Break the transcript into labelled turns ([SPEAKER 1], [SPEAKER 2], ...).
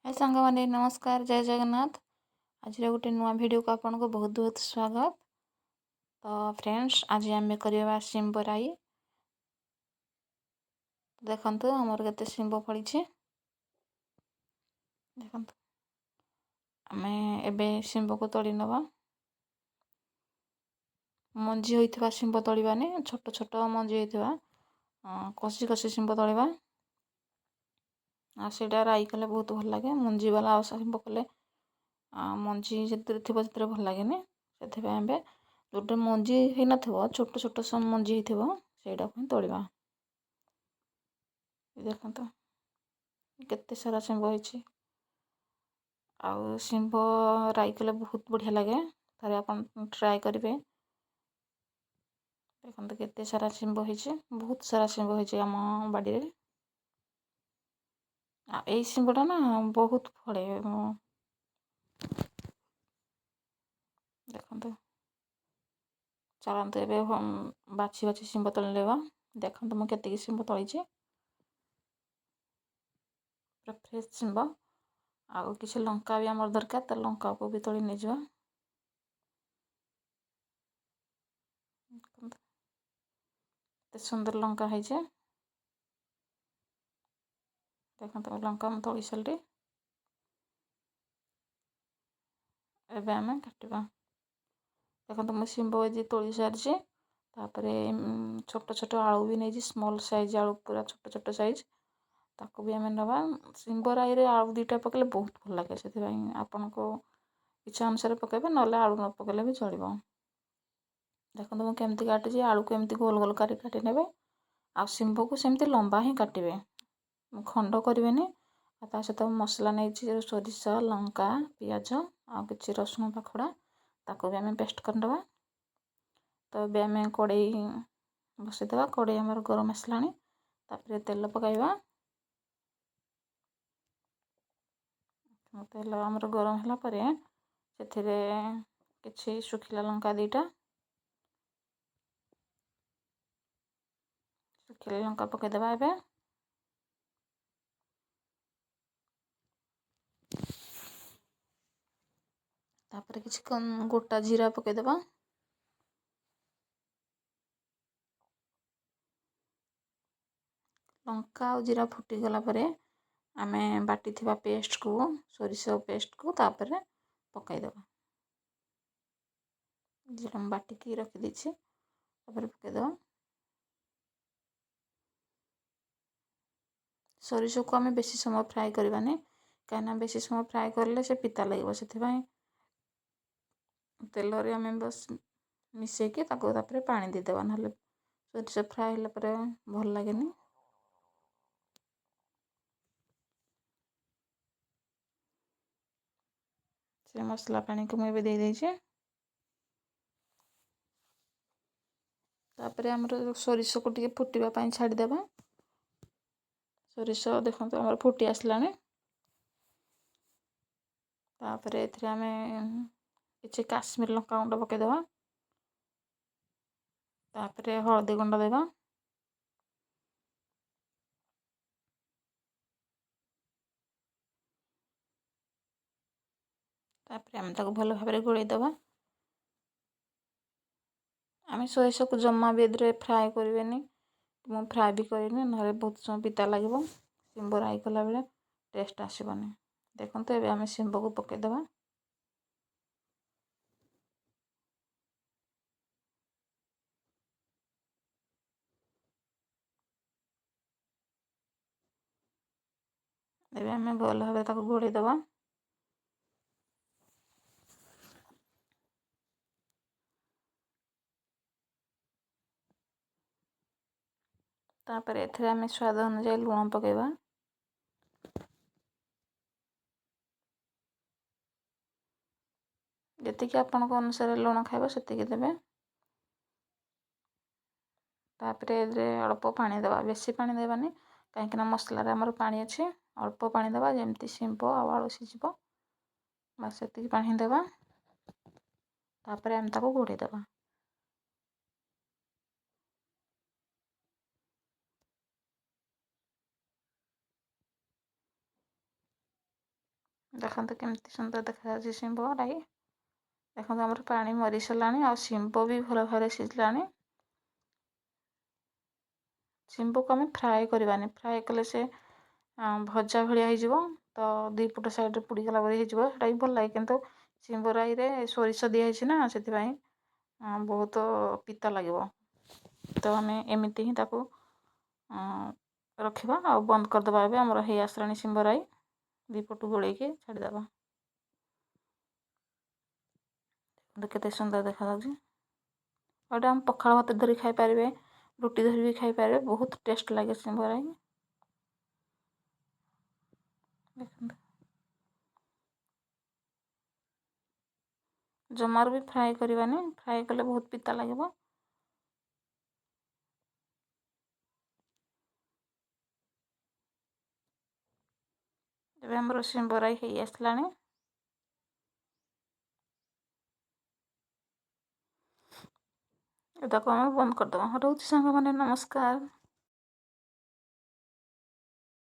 [SPEAKER 1] हाय सांग मैंने नमस्कार जय जगन्नाथ। आज गोटे नुआ वीडियो को आपन को बहुत बहुत स्वागत। तो फ्रेंड्स आज आम करवा शिंब राई। देखंतु हमर केते शिंब फड़ी देखंतु आमे एबे शिंब को तोड़ी नवा। मंजी होइथवा शिंब तोड़ीबानी छोट छोट मंजी होइथवा कसी कसी शिंब तोड़ीबा। आ सेटा राई कले बहुत भल लागे। मंजी वाला शिंब कले मंजी जेते थिबो सेते भल लागेनी। सेथे आमे जोटे मंजी हेइ नथिबो छोट छोट सब मंजी हेइथिबो सेटा को तोड़ीबा। देखंतु केते सारा शिंब होइछि। आउ शिंब राई कले बहुत बढ़िया लगे। थरे अपन ट्राई करिवे। देखंतु केते सारा शिंब होइछि। बहुत सारा शिंब होइछि हम बाड़ी रे। एई शिंबटा ना बहुत फड़े। देखंतु चलंतु एबे हम बाछि बाछि शिंब तोड़ लेबा। देखंतु म केते शिंब तोड़ीछि। पूरा फ्रेश शिंब। आउ किछि लंका भी हमर दरकार त लंका को भी तोड़ी नै जवा। ते सुंदर लंका है। देखंतु लंका म तोड़ी सलटी। एबे आमे काटिबा। देखंतु म शिंब जे तोड़ी सारछि। तापरे छोट छोट आलू भी नै जे स्मॉल साइज आलू पूरा छोट छोट साइज ताको भी आमे नबा। शिंब राई रे आलू दीटा पकेले बहुत भल लागे। सेति भाई आपन को इच्छा अनुसार पकेबे नले आलू न पकेले भी चलिबो। देखंतु म केमति काटिछि आलू को एमति गोल गोल काटी नेबे। आ शिंब को सेमति लंबा ही काटिबे। खंड करिवेनी। आ ता सहित मसला नै छी सोरिष लंका पियाज आ किछि रसुन पाखुडा ताको भी आमे पेस्ट करनबा। तो बे आमे कड़ाई बसै देबा। कड़ाई हमर गरम आसलानी। तापरे तेल पकाइबा। तेल हमर गरम होला परे सेथिरे किछि सुखिला लंका दीटा सुखिला लंका पकाइ देबा एबे। तापरे किछि गोटा जीरा पकाइ देबा। लंका और जीरा फुटी गला परे आमे बाटी थिबा पेस्ट को सोरिष पेस्ट को तापरे पकाइ देबा। जीरा हम बाटी की रखि दिछि तापरे पकाइ देबा। सोरिष को आमे बेसी समय फ्राई करबानी। काना बेसी समय फ्राई करले से पिता लागबो। सेति भाई तेल रे आमे बस मिसै के ताको तापरे पानी दे देबा। नहले सोरिष फ्राई होला परे भल लागेनी। से मसला पानी को मैं दे देइछे। तापरे हमर सोरिष को टिके फुटीबा पई छाडी देबा। सोरिष देखंतु हमर फुटी आसलाने। तापरे एथिरे आमे किछि काश्मीर लंका गुंड पकाइ देबा। तापरे हळदी गुंड देबा। तापरे आमे ताको भलो भाबरे गोळेइ देबा। आमे सोरिष को जम्मा भी एदरे फ्राई करबेनी। मु फ्राई भी करिनी नहले बहुत समय पिता लागबो। शिंब राई कला बेले टेस्ट आसीबनी। देखंतु एबे आमे शिंब को पकाइ देबा। एबे आमे भलो भाबरे ताको गोळेइ देबा। तापरे एथिरे आमे स्वाद अनुसार लूण पकाइबा। जतिके आपन को अनुसार लूण खाइबो सेतिके देबे। तापरे एदरे अल्प पानी देबा। बेसी पानी देबानी काहेकि ना मसला रे हमर पानी अछि। अल्प पानी देबा जेमति शिंब आ आलू सिझिबो। बस सेतिके पानी देबा। तापरे आमे ताको घोड़ेइ देबा। ଦେଖନ୍ତୁ କେମିତି ସୁନ୍ଦର ଦେଖାଯାଉଛି ଶିମ୍ବ ରାଇ। ଦେଖନ୍ତୁ ଆମର ପାଣି ମରି ସାରିଲାଣି ଆଉ ଶିମ୍ବ ବି ଭଲ ଭାବରେ ସିଝିଲାଣି। ଶିମ୍ବକୁ ଆମେ ଫ୍ରାଏ କରିବାନି, ଫ୍ରାଏ କଲେ ସେ ଭଜା ଭଳିଆ ହେଇଯିବ, ତ ଦୁଇ ପଟ ସାଇଡ଼୍ରେ ପୋଡ଼ିଗଲା ପରି ହେଇଯିବ, ସେଇଟା ବି ଭଲ ଲାଗେ। କିନ୍ତୁ ଶିମ୍ବ ରାଇରେ ସୋରିଷ ଦିଆହେଇଛି ନା, ସେଥିପାଇଁ ବହୁତ ପିତା ଲାଗିବ। ତ ଆମେ ଏମିତି ହିଁ ତାକୁ ରଖିବା ଆଉ ବନ୍ଦ କରିଦେବା। ଏବେ ଆମର ହେଇ ଆସିଲାଣି ଶିମ୍ବ ରାଇ, ଦୁଇ ପଟୁ ଗୋଳେଇକି ଛାଡ଼ିଦେବା। କେତେ ସୁନ୍ଦର ଦେଖାଯାଉଛି। ଆଉ ଏଇଟା ଆମେ ପଖାଳ ଭାତ ଧରି ଖାଇପାରିବେ, ରୁଟି ଧରି ବି ଖାଇପାରିବେ, ବହୁତ ଟେଷ୍ଟ ଲାଗେ ଶିମ୍ବ ରାଇ। ଦେଖନ୍ତୁ ଜମାରୁ ବି ଫ୍ରାଏ କରିବାନି, ଫ୍ରାଏ କଲେ ବହୁତ ପିତା ଲାଗିବ। ଏବେ ଆମର ଶିମ୍ବ ରାଇ ହେଇ ଆସିଲାଣି। ତାକୁ ଆମେ ବନ୍ଦ କରିଦେବା। ରହୁଛି ସାଙ୍ଗମାନେ, ନମସ୍କାର।